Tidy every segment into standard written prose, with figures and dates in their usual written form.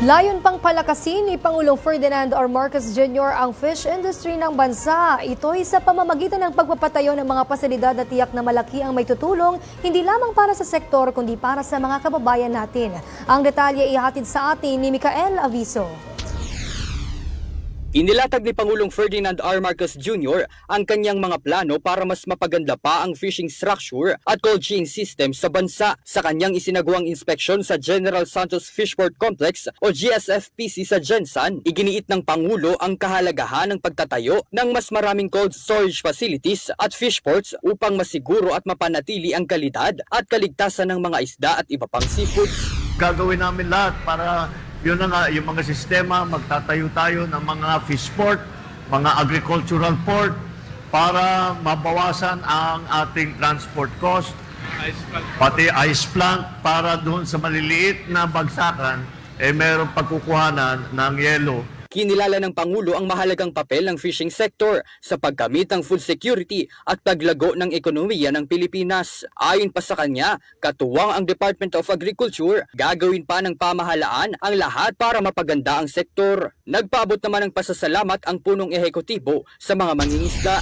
Layon pang palakasin ni Pangulong Ferdinand R. Marcos Jr. ang fish industry ng bansa. Ito'y sa pamamagitan ng pagpapatayo ng mga pasilidad na tiyak na malaki ang may tutulong, hindi lamang para sa sektor kundi para sa mga kababayan natin. Ang detalye ihatid sa atin ni Micael Aviso. Inilatag ni Pangulong Ferdinand R. Marcos Jr. ang kanyang mga plano para mas mapaganda pa ang fishing structure at cold chain system sa bansa. Sa kanyang isinagawang inspeksyon sa General Santos Fishport Complex o GSFPC sa Gensan, iginiit ng Pangulo ang kahalagahan ng pagtatayo ng mas maraming cold storage facilities at fish ports upang masiguro at mapanatili ang kalidad at kaligtasan ng mga isda at iba pang seafoods. Gagawin namin lahat para yun na nga, yung mga sistema, magtatayo tayo ng mga fish port, mga agricultural port, para mabawasan ang ating transport cost, pati ice plant, para doon sa maliliit na bagsakan, mayroong pagkukuhanan ng yelo. Kinilala ng Pangulo ang mahalagang papel ng fishing sector sa pagkamit ng food security at paglago ng ekonomiya ng Pilipinas. Ayon pa sa kanya, katuwang ang Department of Agriculture, gagawin pa ng pamahalaan ang lahat para mapaganda ang sektor. Nagpaabot naman ng pasasalamat ang punong ehekutibo sa mga mangingisda.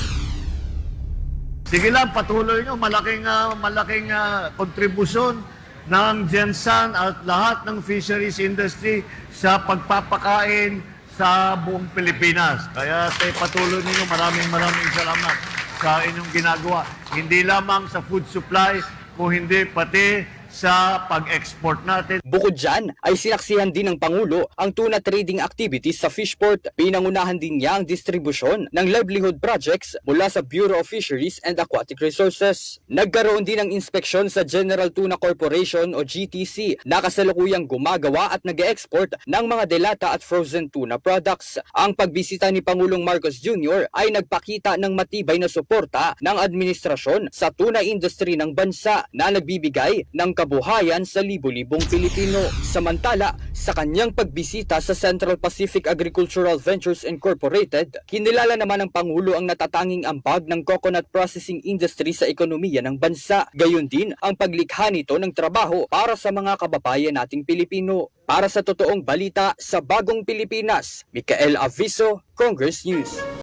Sige lang, patuloy nyo, malaking kontribusyon ng Gensan at lahat ng fisheries industry sa pagpapakain sa buong Pilipinas. Kaya patuloy ninyo, maraming salamat sa inyong ginagawa. Hindi lamang sa food supply, kung hindi pati sa pag-export natin. Bukod dyan, ay sinaksihan din ng Pangulo ang tuna trading activities sa fishport. Pinangunahan din niya ang distribusyon ng livelihood projects mula sa Bureau of Fisheries and Aquatic Resources. Nagkaroon din ng inspeksyon sa General Tuna Corporation o GTC na kasalukuyang gumagawa at nag-export ng mga delata at frozen tuna products. Ang pagbisita ni Pangulong Marcos Jr. ay nagpakita ng matibay na suporta ng administrasyon sa tuna industry ng bansa na nagbibigay ng kabuhayan sa libo-libong Pilipino. Samantala, sa kanyang pagbisita sa Central Pacific Agricultural Ventures Incorporated, kinilala naman ng Pangulo ang natatanging ambag ng coconut processing industry sa ekonomiya ng bansa. Gayon din ang paglikha nito ng trabaho para sa mga kababayan nating Pilipino. Para sa totoong balita sa Bagong Pilipinas, Micael Aviso, Congress News.